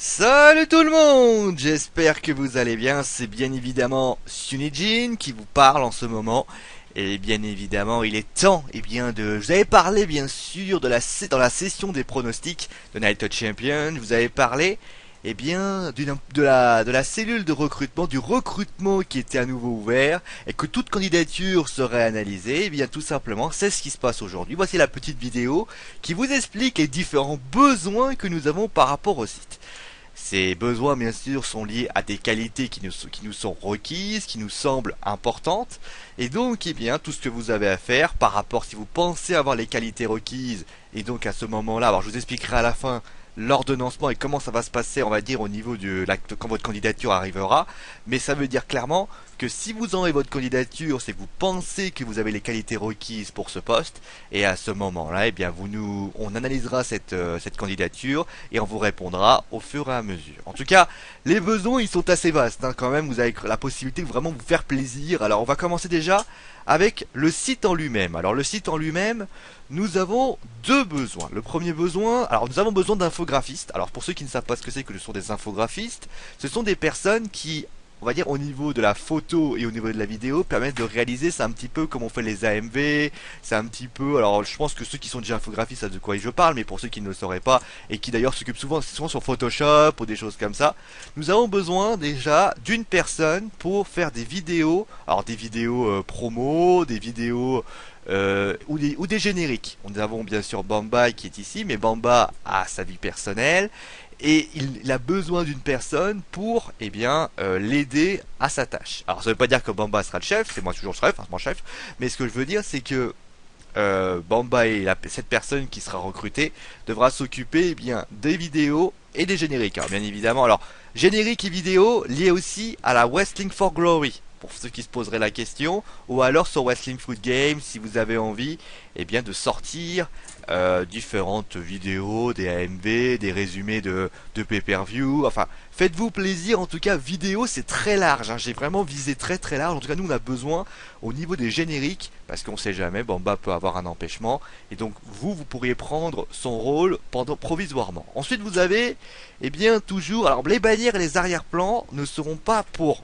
Salut tout le monde, j'espère que vous allez bien. C'est bien évidemment Sunijin qui vous parle en ce moment. Et bien évidemment, il est temps, de... Je vous avais parlé bien sûr dans la session des pronostics de Night of Champion. Je vous avais parlé, de la cellule de recrutement, du recrutement qui était à nouveau ouvert et que toute candidature serait analysée. Et bien tout simplement, c'est ce qui se passe aujourd'hui. Voici la petite vidéo qui vous explique les différents besoins que nous avons par rapport au site. Ces besoins, bien sûr, sont liés à des qualités qui nous sont requises, qui nous semblent importantes. Et donc, tout ce que vous avez à faire par rapport, si vous pensez avoir les qualités requises, et donc à ce moment-là, alors je vous expliquerai à la fin l'ordonnancement et comment ça va se passer, on va dire, au niveau quand votre candidature arrivera. Mais ça veut dire clairement que si vous envoyez votre candidature, c'est que vous pensez que vous avez les qualités requises pour ce poste. Et à ce moment-là, on analysera cette candidature et on vous répondra au fur et à mesure. En tout cas, les besoins, ils sont assez vastes, hein, quand même. Vous avez la possibilité de vraiment vous faire plaisir. Alors, on va commencer déjà avec le site en lui-même. Alors, le site en lui-même, nous avons deux besoins. Le premier besoin, alors nous avons besoin d'infographistes. Alors, pour ceux qui ne savent pas ce que c'est que ce sont des infographistes, ce sont des personnes qui, on va dire, au niveau de la photo et au niveau de la vidéo, permettent de réaliser. C'est un petit peu comme on fait les AMV, c'est un petit peu, alors je pense que ceux qui sont déjà infographistes savent de quoi je parle, mais pour ceux qui ne le sauraient pas et qui d'ailleurs s'occupent souvent sur Photoshop ou des choses comme ça, nous avons besoin déjà d'une personne pour faire des vidéos, alors des vidéos promo, des vidéos ou des génériques. Nous avons bien sûr Bamba qui est ici, mais Bamba a sa vie personnelle et il a besoin d'une personne pour l'aider à sa tâche. Alors ça veut pas dire que Bamba sera le chef, c'est moi toujours le chef, hein, c'est mon chef, mais ce que je veux dire c'est que Bamba et cette personne qui sera recrutée devra s'occuper des vidéos et des génériques. Alors bien évidemment, alors générique et vidéo liés aussi à la Wrestling for Glory, pour ceux qui se poseraient la question, ou alors sur Wrestling Food Game si vous avez envie de sortir différentes vidéos, des AMV, des résumés de pay-per-view, enfin faites-vous plaisir. En tout cas, vidéo c'est très large, hein. J'ai vraiment visé très très large. En tout cas, nous on a besoin au niveau des génériques, parce qu'on sait jamais, Bamba peut avoir un empêchement, et donc vous pourriez prendre son rôle provisoirement. Ensuite vous avez, toujours, alors les bannières et les arrière-plans ne seront pas pour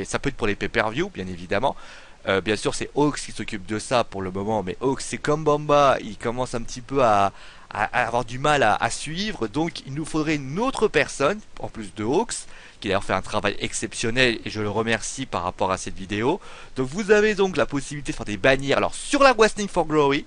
ça peut être pour les pay-per-view, bien évidemment. Bien sûr, c'est Hawks qui s'occupe de ça pour le moment, mais Hawks, c'est comme Bamba, il commence un petit peu à avoir du mal à suivre, donc il nous faudrait une autre personne, en plus de Hawks, qui d'ailleurs fait un travail exceptionnel, et je le remercie par rapport à cette vidéo. Donc vous avez donc la possibilité de faire des bannières, alors sur la Wrestling for Glory,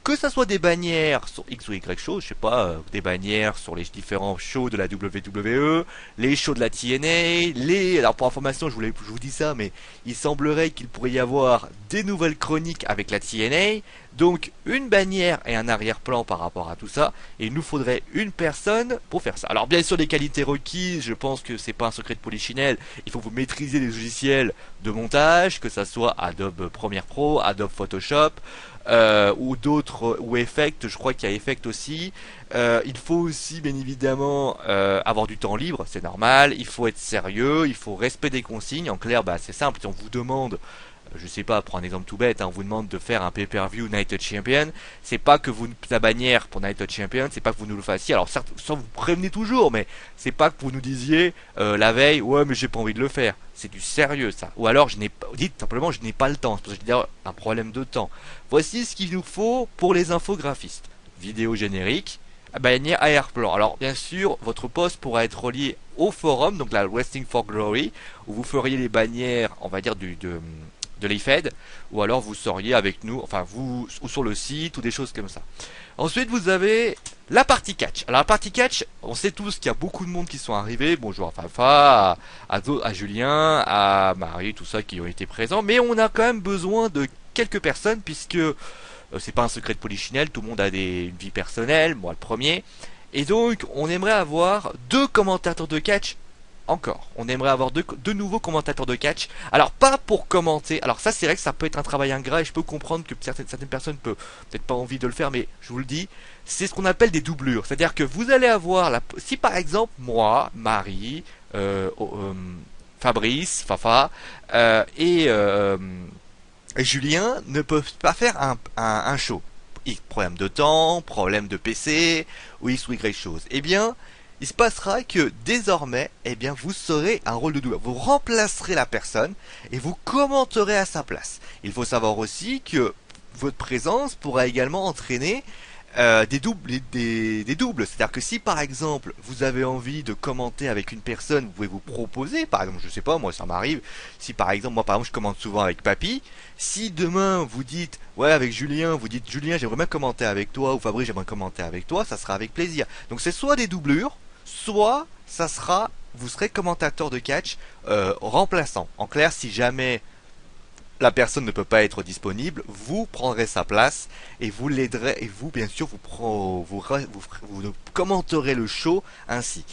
que ça soit des bannières sur X ou Y shows, je sais pas, des bannières sur les différents shows de la WWE, les shows de la TNA, alors pour information, je vous dis ça, mais il semblerait qu'il pourrait y avoir des nouvelles chroniques avec la TNA, donc une bannière et un arrière-plan par rapport à tout ça, et il nous faudrait une personne pour faire ça. Alors bien sûr, les qualités requises, je pense que c'est pas un secret de polichinelle, il faut vous maîtriser les logiciels de montage, que ça soit Adobe Premiere Pro, Adobe Photoshop, ou d'autres, ou Effect, je crois qu'il y a Effect aussi. Il faut aussi bien évidemment avoir du temps libre, c'est normal, il faut être sérieux, il faut respect des consignes. En clair, c'est simple, si on vous demande, je sais pas, pour un exemple tout bête, hein, on vous demande de faire un pay-per-view Night of Champion, c'est pas que vous, la bannière pour Night of Champion, c'est pas que vous nous le fassiez, alors certes, sans vous prévenez toujours, mais c'est pas que vous nous disiez la veille, ouais mais j'ai pas envie de le faire, c'est du sérieux ça, ou alors dites simplement je n'ai pas le temps, c'est parce que j'ai un problème de temps. Voici ce qu'il nous faut pour les infographistes: vidéo générique, bannière arrière-plan. Alors bien sûr, votre poste pourra être relié au forum, donc la Wrestling for Glory, où vous feriez les bannières, on va dire de l'IFED, ou alors vous seriez avec nous, enfin vous, ou sur le site, ou des choses comme ça. Ensuite, vous avez la partie catch. Alors la partie catch, on sait tous qu'il y a beaucoup de monde qui sont arrivés. Bonjour à Fafa, à Julien, à Marie, tout ça qui ont été présents. Mais on a quand même besoin de quelques personnes, puisque c'est pas un secret de polichinelle, tout le monde a une vie personnelle, moi le premier. Et donc, on aimerait avoir deux commentateurs de catch. Encore, on aimerait avoir deux nouveaux commentateurs de catch. Alors pas pour commenter. Alors ça, c'est vrai que ça peut être un travail ingrat, et je peux comprendre que certaines personnes peuvent peut-être pas envie de le faire, mais je vous le dis, c'est ce qu'on appelle des doublures. C'est-à-dire que vous allez avoir si par exemple moi, Marie, Fabrice, Fafa et Julien ne peuvent pas faire un show. Problème de temps, problème de PC, ou X ou Y chose. Eh bien, il se passera que désormais, eh bien, vous serez un rôle de doubleur. Vous remplacerez la personne et vous commenterez à sa place. Il faut savoir aussi que votre présence pourra également entraîner des doubles, des doubles. C'est-à-dire que si par exemple vous avez envie de commenter avec une personne, vous pouvez vous proposer. Par exemple, je sais pas, moi ça m'arrive. Si par exemple, moi par exemple, je commente souvent avec Papy. Si demain vous dites, ouais, avec Julien, vous dites Julien, j'aimerais bien commenter avec toi, ou Fabrice, j'aimerais commenter avec toi, ça sera avec plaisir. Donc c'est soit des doublures, soit ça sera, vous serez commentateur de catch remplaçant. En clair, si jamais la personne ne peut pas être disponible, vous prendrez sa place et vous l'aiderez et vous bien sûr vous commenterez le show ainsi.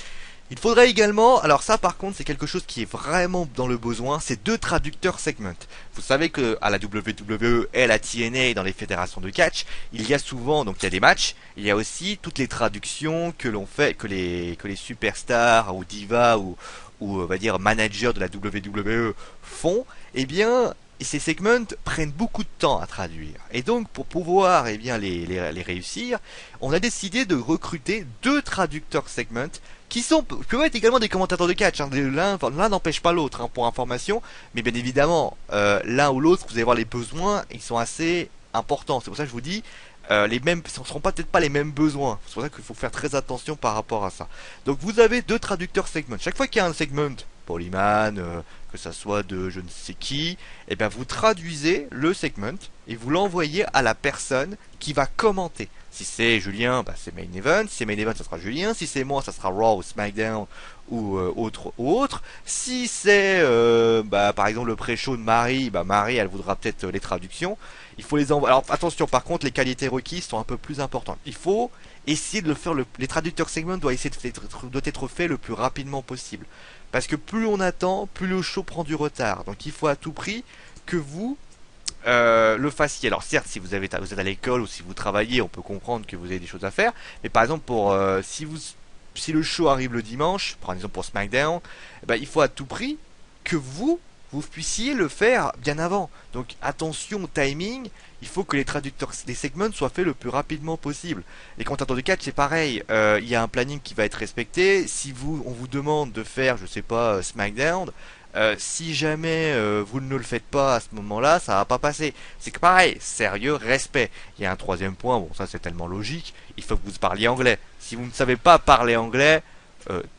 Il faudrait également, alors ça par contre c'est quelque chose qui est vraiment dans le besoin, c'est deux traducteurs segment. Vous savez que à la WWE et à la TNA dans les fédérations de catch, il y a souvent, donc il y a des matchs, il y a aussi toutes les traductions que l'on fait, que les superstars ou divas ou on va dire managers de la WWE font, eh bien ces segments prennent beaucoup de temps à traduire. Et donc, pour pouvoir les réussir, on a décidé de recruter deux traducteurs segments qui peuvent être également des commentateurs de catch. Hein. L'un n'empêche pas l'autre, hein, pour information. Mais bien évidemment, l'un ou l'autre, vous allez voir les besoins, ils sont assez importants. C'est pour ça que je vous dis, ce ne seront peut-être pas les mêmes besoins. C'est pour ça qu'il faut faire très attention par rapport à ça. Donc vous avez deux traducteurs segments. Chaque fois qu'il y a un segment, Polyman, que ça soit de je ne sais qui, et bien vous traduisez le segment et vous l'envoyez à la personne qui va commenter. Si c'est Julien, bah c'est Main Event. Si c'est Main Event, ça sera Julien. Si c'est moi, ça sera Raw ou SmackDown ou autre. Si c'est par exemple le pré-show de Marie, bah Marie elle voudra peut-être les traductions. Il faut les envoyer. Alors attention, par contre, les qualités requises sont un peu plus importantes. Il faut essayer de le faire. Les traducteurs segment doit être fait le plus rapidement possible. Parce que plus on attend, plus le show prend du retard. Donc il faut à tout prix que vous le fassiez. Alors certes, si vous êtes à l'école ou si vous travaillez, on peut comprendre que vous avez des choses à faire. Mais par exemple, si le show arrive le dimanche, par exemple pour SmackDown, eh ben, il faut à tout prix que vous puissiez le faire bien avant. Donc attention au timing, il faut que les traducteurs des segments soient faits le plus rapidement possible. Les commentateurs de catch c'est pareil, il y a un planning qui va être respecté. Si on vous demande de faire, je sais pas, SmackDown, si jamais vous ne le faites pas à ce moment-là, ça va pas passer. C'est que pareil, sérieux, respect. Il y a un troisième point, bon ça c'est tellement logique, il faut que vous parliez anglais. Si vous ne savez pas parler anglais,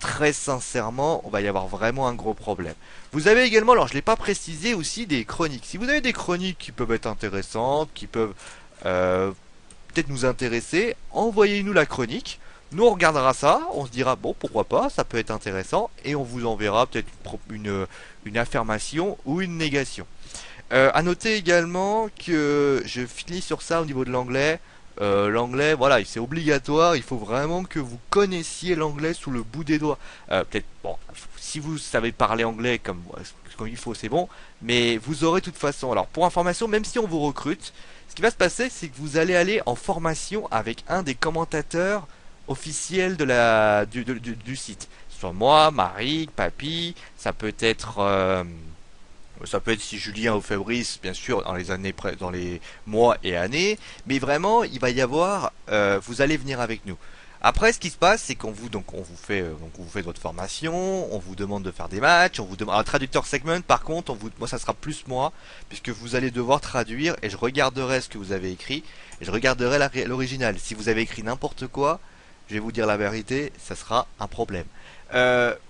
très sincèrement, on va y avoir vraiment un gros problème. Vous avez également, alors je l'ai pas précisé aussi, des chroniques. Si vous avez des chroniques qui peuvent être intéressantes, qui peuvent peut-être nous intéresser, envoyez-nous la chronique. Nous on regardera ça, on se dira bon pourquoi pas, ça peut être intéressant et on vous enverra peut-être une affirmation ou une négation. À noter également que je finis sur ça au niveau de l'anglais. L'anglais, voilà, c'est obligatoire. Il faut vraiment que vous connaissiez l'anglais sous le bout des doigts. Peut-être, bon, si vous savez parler anglais comme il faut, c'est bon. Mais vous aurez de toute façon. Alors, pour information, même si on vous recrute, ce qui va se passer, c'est que vous allez aller en formation avec un des commentateurs officiels du site. Soit moi, Marie, Papy, ça peut être si Julien ou Fabrice, bien sûr, dans les mois et années, mais vraiment, il va y avoir, vous allez venir avec nous. Après, ce qui se passe, c'est on vous fait votre formation, on vous demande de faire des matchs, on vous demande un traducteur segment. Par contre, moi, ça sera plus moi, puisque vous allez devoir traduire et je regarderai ce que vous avez écrit et je regarderai l'original. Si vous avez écrit n'importe quoi, je vais vous dire la vérité, ça sera un problème.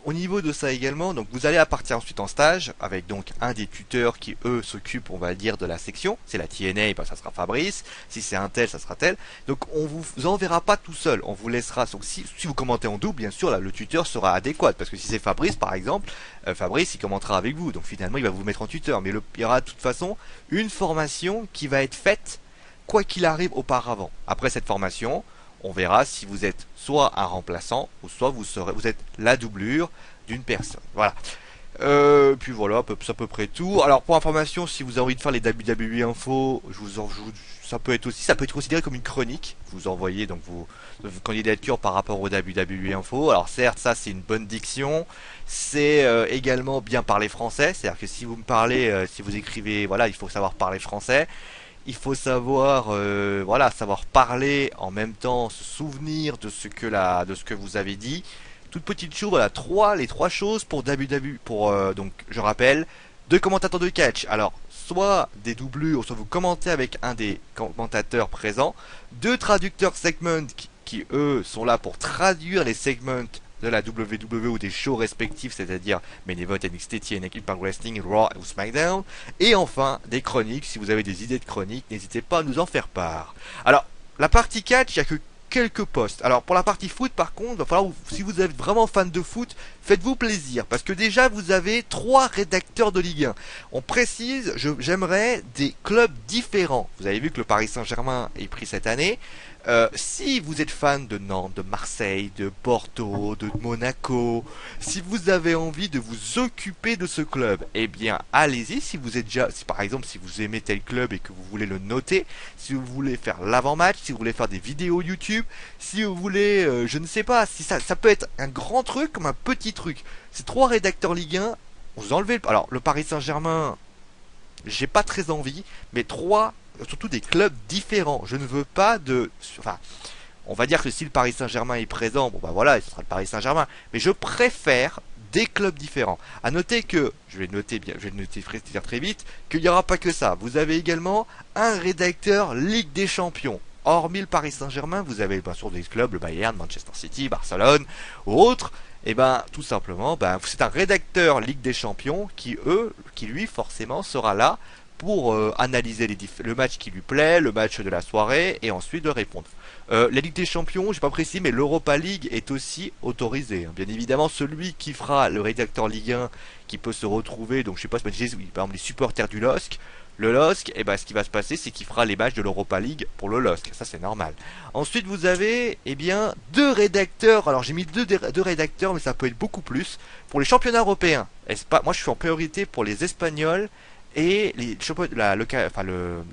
Au niveau de ça également, donc vous allez partir ensuite en stage avec donc un des tuteurs qui eux s'occupent, on va dire, de la section. C'est la TNA, bah, ça sera Fabrice. Si c'est un tel, ça sera tel. Donc on vous enverra pas tout seul. On vous laissera. Donc si vous commentez en double, bien sûr, là, le tuteur sera adéquat parce que si c'est Fabrice par exemple, Fabrice il commentera avec vous. Donc finalement il va vous mettre en tuteur. Mais il y aura de toute façon une formation qui va être faite quoi qu'il arrive auparavant. Après cette formation, on verra si vous êtes soit un remplaçant ou soit vous êtes la doublure d'une personne. Voilà. Puis voilà, c'est à peu près tout. Alors pour information, si vous avez envie de faire les WWE info, ça peut être considéré comme une chronique. Vous envoyez donc vos candidatures par rapport au WWE info. Alors certes, ça c'est une bonne diction. C'est également bien parler français. C'est-à-dire que si vous me parlez, si vous écrivez, voilà, il faut savoir parler français. Il faut savoir, savoir parler en même temps, se souvenir de ce que vous avez dit. toute petite chose, voilà, les trois choses pour WWE, pour, donc, je rappelle, deux commentateurs de catch. Alors, soit des doublures, soit vous commentez avec un des commentateurs présents, deux traducteurs segment qui eux sont là pour traduire les segments de la WWE ou des shows respectifs, c'est-à-dire Main Event, NXT, TNA, Impact Wrestling, Raw ou SmackDown, et enfin des chroniques. Si vous avez des idées de chroniques, n'hésitez pas à nous en faire part. Alors, la partie catch, il n'y a que quelques postes. Alors pour la partie foot par contre, il va falloir, si vous êtes vraiment fan de foot, faites-vous plaisir, parce que déjà vous avez trois rédacteurs de Ligue 1. On précise, j'aimerais des clubs différents. Vous avez vu que le Paris Saint-Germain est pris cette année. Si vous êtes fan de Nantes, de Marseille, de Porto, de Monaco, si vous avez envie de vous occuper de ce club, eh bien allez-y. Si vous êtes déjà, si par exemple si vous aimez tel club et que vous voulez le noter, si vous voulez faire l'avant-match, si vous voulez faire des vidéos YouTube, si vous voulez, je ne sais pas, si ça peut être un grand truc comme un petit truc. Ces trois rédacteurs Ligue 1, vous enlevez alors le Paris Saint-Germain, j'ai pas très envie, mais trois, surtout des clubs différents. Je ne veux pas de, enfin, on va dire que si le Paris Saint-Germain est présent, bon bah voilà, ce sera le Paris Saint-Germain. Mais je préfère des clubs différents. À noter que, je vais noter très vite, qu'il n'y aura pas que ça. Vous avez également un rédacteur Ligue des Champions. Hormis le Paris Saint-Germain, vous avez bien sûr des clubs, le Bayern, Manchester City, Barcelone ou autres. Et ben tout simplement, c'est un rédacteur Ligue des Champions qui lui forcément sera là pour analyser le match qui lui plaît, le match de la soirée, et ensuite de répondre. La Ligue des Champions, j'ai pas précisé, mais l'Europa League est aussi autorisée. Bien évidemment, celui qui fera le rédacteur Ligue 1, qui peut se retrouver, donc je sais pas, par exemple les supporters du LOSC, le LOSC, et ce qui va se passer, c'est qu'il fera les matchs de l'Europa League pour le LOSC. Ça, c'est normal. Ensuite, vous avez, deux rédacteurs. Alors, j'ai mis deux rédacteurs, mais ça peut être beaucoup plus. Pour les championnats européens, moi, je suis en priorité pour les Espagnols et la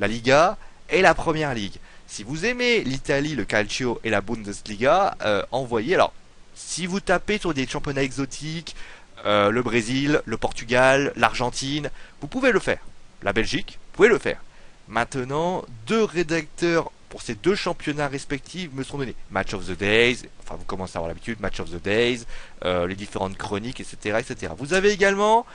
Liga et la Première Ligue. Si vous aimez l'Italie, le Calcio et la Bundesliga, envoyez. Alors, si vous tapez sur des championnats exotiques, le Brésil, le Portugal, l'Argentine, vous pouvez le faire. La Belgique, vous pouvez le faire. Maintenant, deux rédacteurs pour ces deux championnats respectifs me seront donnés. Match of the Days, enfin vous commencez à avoir l'habitude, Match of the Days, les différentes chroniques, etc., etc. Vous avez également,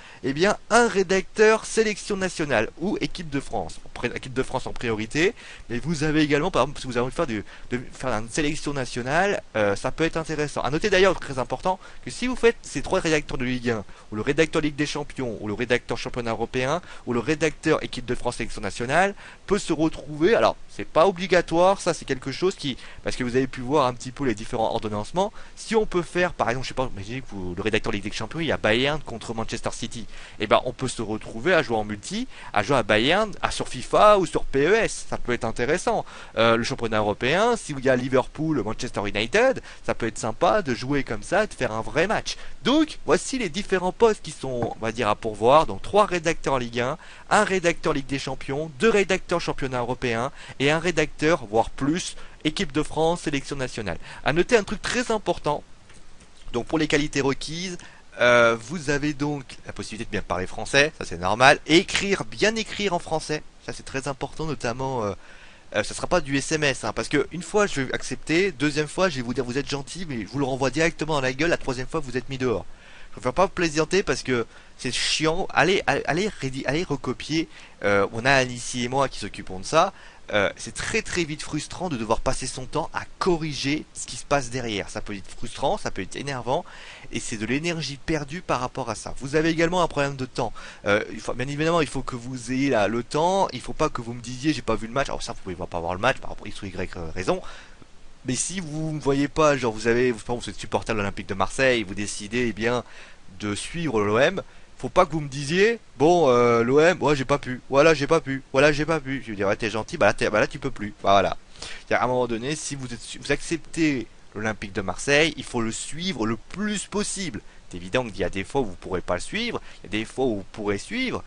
un rédacteur sélection nationale ou équipe de France. Équipe de France en priorité, mais vous avez également, par exemple, si vous avez envie de faire une sélection nationale, ça peut être intéressant. À noter d'ailleurs, très important, que si vous faites ces trois rédacteurs de Ligue 1, ou le rédacteur Ligue des Champions, ou le rédacteur championnat européen, ou le rédacteur équipe de France sélection nationale, peut se retrouver, alors c'est pas obligatoire, ça c'est quelque chose qui, parce que vous avez pu voir un petit peu les différents ordonnancements, si on peut faire, par exemple, je sais pas, imaginez que le rédacteur Ligue des Champions, il y a Bayern contre Manchester City, on peut se retrouver à jouer en multi, à jouer à Bayern, sur FIFA ou sur PES, ça peut être intéressant. Le championnat européen, si il y a Liverpool, Manchester United, ça peut être sympa de jouer comme ça, de faire un vrai match. Donc, voici les différents postes qui sont, on va dire, à pourvoir. Donc, trois rédacteurs Ligue 1, un rédacteur Ligue des Champions, deux rédacteurs championnat européen et un rédacteur, voire plus, équipe de France, sélection nationale. À noter un truc très important. Donc, pour les qualités requises, vous avez donc la possibilité de bien parler français, ça c'est normal, et bien écrire en français, ça c'est très important, notamment, ça sera pas du SMS, parce que une fois je vais accepter, deuxième fois je vais vous dire vous êtes gentil, mais je vous le renvoie directement dans la gueule, la troisième fois vous êtes mis dehors. Je ne vais pas vous plaisanter parce que c'est chiant, allez recopier, on a Alice et moi qui s'occupons de ça. C'est très très vite frustrant de devoir passer son temps à corriger ce qui se passe derrière. Ça peut être frustrant, ça peut être énervant, et c'est de l'énergie perdue par rapport à ça. Vous avez également un problème de temps. Bien évidemment, il faut que vous ayez le temps. Il faut pas que vous me disiez j'ai pas vu le match. Alors ça, vous pouvez pas voir le match par rapport à X ou Y raison. Mais si vous ne voyez pas, genre vous êtes supporter de l'Olympique de Marseille, vous décidez de suivre l'OM. Faut pas que vous me disiez bon l'OM, ouais j'ai pas pu, voilà j'ai pas pu. Je vais dire ouais t'es gentil, là tu peux plus. Voilà. À un moment donné, si vous acceptez l'Olympique de Marseille, il faut le suivre le plus possible. C'est évident qu'il y a des fois où vous pourrez pas le suivre, il y a des fois où vous pourrez suivre.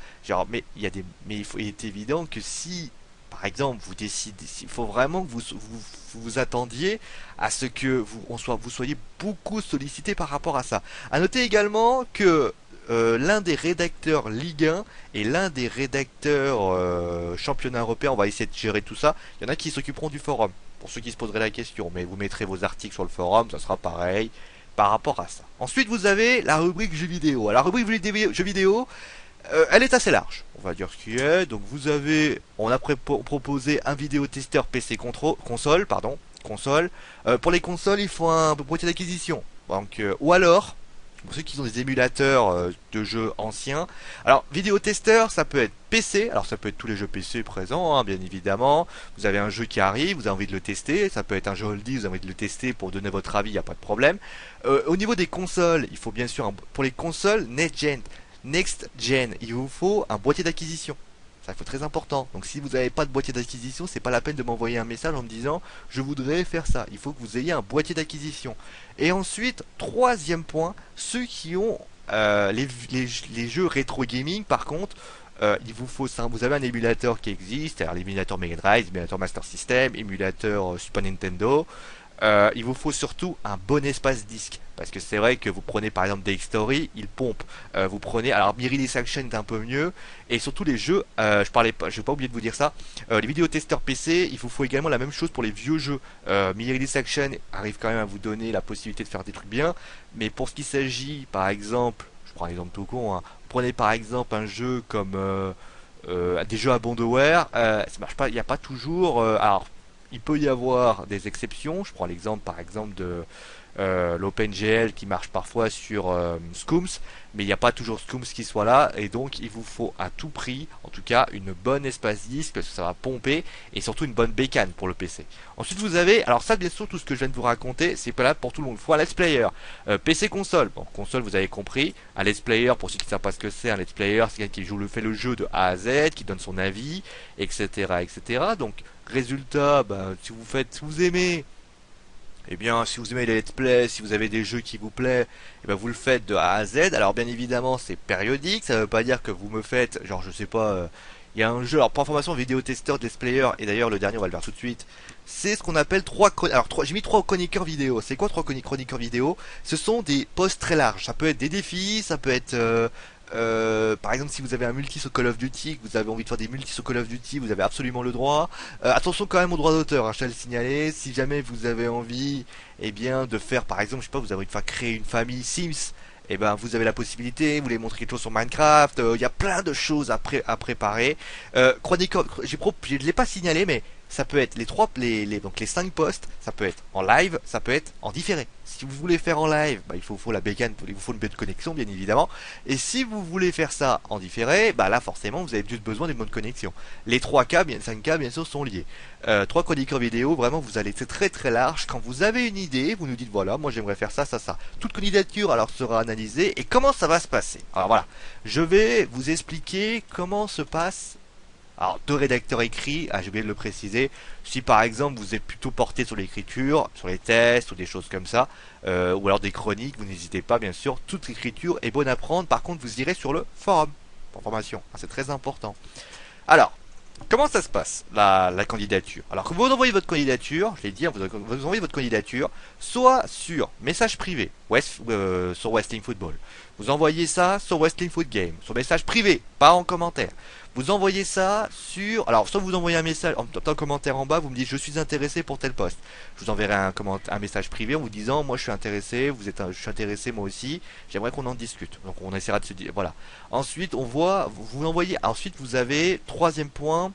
Mais il est évident que si par exemple vous décidez, il faut vraiment que vous attendiez à ce que vous soyez beaucoup sollicité par rapport à ça. À noter également que l'un des rédacteurs Ligue 1 et l'un des rédacteurs championnat européen, on va essayer de gérer tout ça. Il y en a qui s'occuperont du forum, pour ceux qui se poseraient la question, mais vous mettrez vos articles sur le forum, ça sera pareil. par rapport à ça. Ensuite, vous avez la rubrique jeux vidéo. Alors, la rubrique jeux vidéo, elle est assez large. On va dire ce qui est. Donc, on a proposé un vidéotesteur PC console, pardon, console. Pour les consoles, il faut un boîtier d'acquisition. Donc, ou alors, pour ceux qui ont des émulateurs de jeux anciens. Alors, vidéotesteur, ça peut être PC. Alors, ça peut être tous les jeux PC présents, hein, bien évidemment. Vous avez un jeu qui arrive, vous avez envie de le tester. Ça peut être un jeu oldie, vous avez envie de le tester pour donner votre avis, il n'y a pas de problème. Au niveau des consoles, il faut bien sûr, pour les consoles Next Gen, il vous faut un boîtier d'acquisition. Ça, il faut très important. Donc si vous n'avez pas de boîtier d'acquisition, c'est pas la peine de m'envoyer un message en me disant je voudrais faire ça. Il faut que vous ayez un boîtier d'acquisition. Et ensuite, troisième point, ceux qui ont les jeux rétro gaming, par contre, il vous faut ça. Vous avez un émulateur qui existe, alors l'émulateur Mega Drive, émulateur Master System, émulateur Super Nintendo. Il vous faut surtout un bon espace disque, parce que c'est vrai que vous prenez par exemple DxTory, il pompe. Vous prenez, alors Mirrorless Action est un peu mieux, et surtout les jeux, je vais pas oublier de vous dire ça, les vidéotesteurs PC, il vous faut également la même chose pour les vieux jeux. Mirrorless Action arrive quand même à vous donner la possibilité de faire des trucs bien, mais pour ce qui s'agit, par exemple, je prends un exemple tout con, hein, prenez par exemple un jeu comme des jeux abandonware, ça marche pas, il n'y a pas toujours, alors il peut y avoir des exceptions. Je prends l'exemple par exemple de l'OpenGL qui marche parfois sur Scooms, mais il n'y a pas toujours Scooms qui soit là, et donc il vous faut à tout prix, en tout cas, une bonne espace disque, parce que ça va pomper, et surtout une bonne bécane pour le PC. Ensuite vous avez, alors ça bien sûr tout ce que je viens de vous raconter, c'est pas là pour tout le monde, il faut un let's player. PC console, bon console vous avez compris, un let's player pour ceux qui ne savent pas ce que c'est, un let's player c'est quelqu'un qui fait le jeu de A à Z, qui donne son avis, etc. Donc résultat, si vous aimez, eh bien, si vous aimez les let's play, si vous avez des jeux qui vous plaisent, eh bien, vous le faites de A à Z. Alors, bien évidemment, c'est périodique. Ça veut pas dire que vous me faites, genre, je sais pas, il y a un jeu, alors, pour information, vidéotesteur, let's player, et d'ailleurs, le dernier, on va le faire tout de suite. C'est ce qu'on appelle j'ai mis trois chroniqueurs vidéo. C'est quoi trois chroniqueurs vidéo? Ce sont des posts très larges. Ça peut être des défis, ça peut être, par exemple, si vous avez un multi sur Call of Duty, que vous avez envie de faire des multis sur Call of Duty, vous avez absolument le droit. Attention quand même aux droits d'auteur, hein, je tiens à le signaler. Si jamais vous avez envie, eh bien, de faire, par exemple, je sais pas, vous avez envie de faire créer une famille Sims, eh ben, vous avez la possibilité. Vous voulez montrer quelque chose sur Minecraft, il y a plein de choses à préparer. Chroniqueur, je l'ai pas signalé, mais ça peut être donc les 5 posts, ça peut être en live, ça peut être en différé. Si vous voulez faire en live, il faut la bécane, il vous faut une bonne connexion bien évidemment. Et si vous voulez faire ça en différé, là forcément vous avez juste besoin d'une bonne connexion. Les 5 cas bien sûr sont liés. 3 chroniqueurs vidéo, vraiment vous allez, c'est très très large. Quand vous avez une idée, vous nous dites voilà, moi j'aimerais faire ça. Toute candidature alors sera analysée et comment ça va se passer. Alors voilà, je vais vous expliquer comment se passe. Alors, deux rédacteurs écrits, j'ai oublié de le préciser. Si par exemple vous êtes plutôt porté sur l'écriture, sur les tests ou des choses comme ça, ou alors des chroniques, vous n'hésitez pas bien sûr. Toute l'écriture est bonne à prendre. Par contre, vous irez sur le forum pour formation. C'est très important. Alors, comment ça se passe la candidature? Alors, quand vous envoyez votre candidature, je l'ai dit, vous envoyez votre candidature soit sur message privé, sur Wrestling Football. Vous envoyez ça sur Wrestling Foot Game, sur message privé, pas en commentaire. Vous envoyez ça sur... Alors, soit vous envoyez un message en commentaire en bas, vous me dites je suis intéressé pour tel poste. Je vous enverrai un message privé en vous disant moi je suis intéressé, je suis intéressé moi aussi, j'aimerais qu'on en discute. Donc on essaiera de se dire... Voilà. Ensuite, vous envoyez... Ensuite, vous avez, troisième point,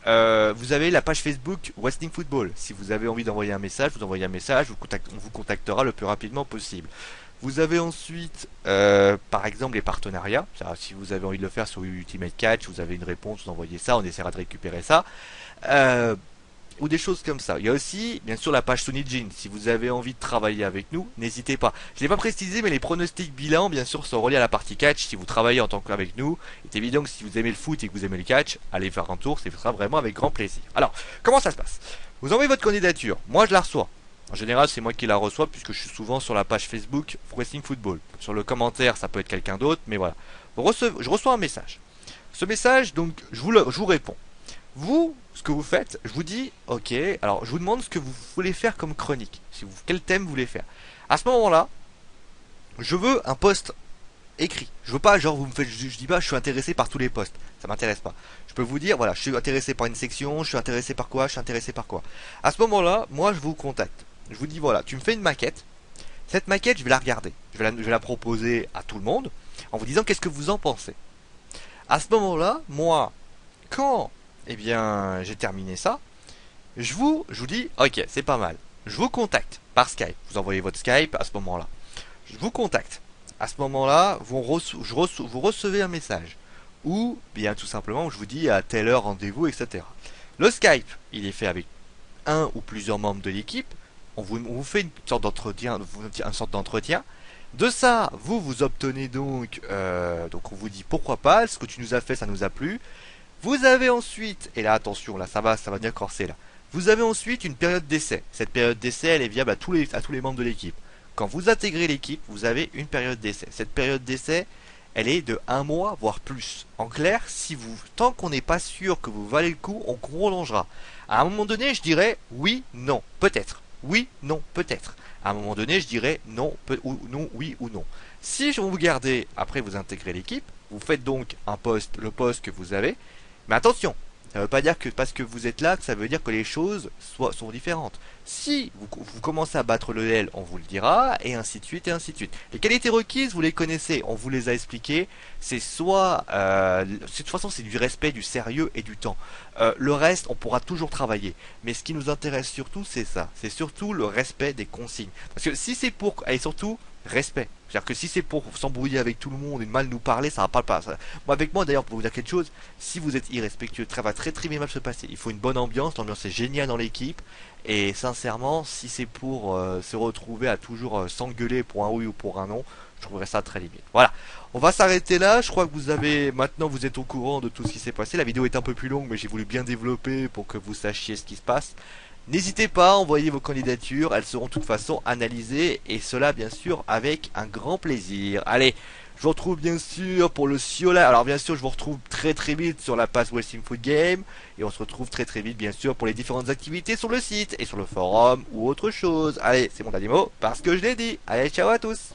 vous avez la page Facebook Wrestling Football. Si vous avez envie d'envoyer un message, vous envoyez un message, on vous contactera le plus rapidement possible. Vous avez ensuite, par exemple, les partenariats. Si vous avez envie de le faire sur Ultimate Catch, vous avez une réponse, vous envoyez ça, on essaiera de récupérer ça. Ou des choses comme ça. Il y a aussi, bien sûr, la page Sony Jean. Si vous avez envie de travailler avec nous, n'hésitez pas. Je ne l'ai pas précisé, mais les pronostics bilans, bien sûr, sont reliés à la partie catch. Si vous travaillez en tant qu'avec nous, il est évident que si vous aimez le foot et que vous aimez le catch, allez faire un tour, ce sera vraiment avec grand plaisir. Alors, comment ça se passe? Vous envoyez votre candidature. Moi, je la reçois. En général, c'est moi qui la reçois puisque je suis souvent sur la page Facebook Wrestling Football. Sur le commentaire, ça peut être quelqu'un d'autre, mais voilà. Je reçois un message. Ce message, donc, je vous réponds. Vous, ce que vous faites, je vous dis, ok, alors je vous demande ce que vous voulez faire comme chronique. Quel thème vous voulez faire. À ce moment-là, je veux un post écrit. Je veux pas, genre, je dis pas, je suis intéressé par tous les posts. Ça m'intéresse pas. Je peux vous dire, voilà, je suis intéressé par une section, je suis intéressé par quoi, je suis intéressé par quoi. À ce moment-là, moi, je vous contacte. Je vous dis, voilà, tu me fais une maquette. Cette maquette, je vais la regarder. Je vais la proposer à tout le monde en vous disant qu'est-ce que vous en pensez. À ce moment-là, moi, quand eh bien, j'ai terminé ça, je vous dis, ok, c'est pas mal. Je vous contacte par Skype. Vous envoyez votre Skype à ce moment-là. Je vous contacte. À ce moment-là, vous recevez un message. Ou bien tout simplement, je vous dis à telle heure rendez-vous, etc. Le Skype, il est fait avec un ou plusieurs membres de l'équipe. On vous fait une sorte d'entretien, De ça, vous obtenez donc on vous dit pourquoi pas, ce que tu nous as fait, ça nous a plu. Vous avez ensuite, et là attention, là ça va bien corser là. Vous avez ensuite une période d'essai. Cette période d'essai, elle est viable à tous les membres de l'équipe. Quand vous intégrez l'équipe, vous avez une période d'essai. Cette période d'essai, elle est de un mois, voire plus. En clair, tant qu'on n'est pas sûr que vous valez le coup, on prolongera. À un moment donné, je dirais oui, non, peut-être. Oui, non, peut-être. À un moment donné, je dirais non, ou non, oui ou non. Si je vous gardez, après vous intégrez l'équipe, vous faites donc le poste que vous avez. Mais attention, ça ne veut pas dire que parce que vous êtes là, que ça veut dire que les choses sont différentes. Si vous commencez à battre le L, on vous le dira, et ainsi de suite, et ainsi de suite. Les qualités requises, vous les connaissez, on vous les a expliquées. C'est de toute façon, c'est du respect, du sérieux et du temps. Le reste, on pourra toujours travailler. Mais ce qui nous intéresse surtout, c'est ça. C'est surtout le respect des consignes. Parce que si c'est et surtout, respect. C'est-à-dire que si c'est pour s'embrouiller avec tout le monde et mal nous parler, ça va pas. Moi, avec moi, d'ailleurs, pour vous dire quelque chose, si vous êtes irrespectueux, ça va très mal se passer. Il faut une bonne ambiance, l'ambiance est géniale dans l'équipe. Et sincèrement, si c'est pour se retrouver à toujours s'engueuler pour un oui ou pour un non, je trouverais ça très limite. Voilà, on va s'arrêter là. Je crois que maintenant vous êtes au courant de tout ce qui s'est passé. La vidéo est un peu plus longue, mais j'ai voulu bien développer pour que vous sachiez ce qui se passe. N'hésitez pas à envoyer vos candidatures, elles seront de toute façon analysées, et cela bien sûr avec un grand plaisir. Allez, je vous retrouve bien sûr pour le Ciola. Alors bien sûr, je vous retrouve très vite sur la page Wrestling Foot Game, et on se retrouve très vite bien sûr pour les différentes activités sur le site et sur le forum ou autre chose. Allez, c'est mon dernier mot parce que je l'ai dit. Allez, ciao à tous.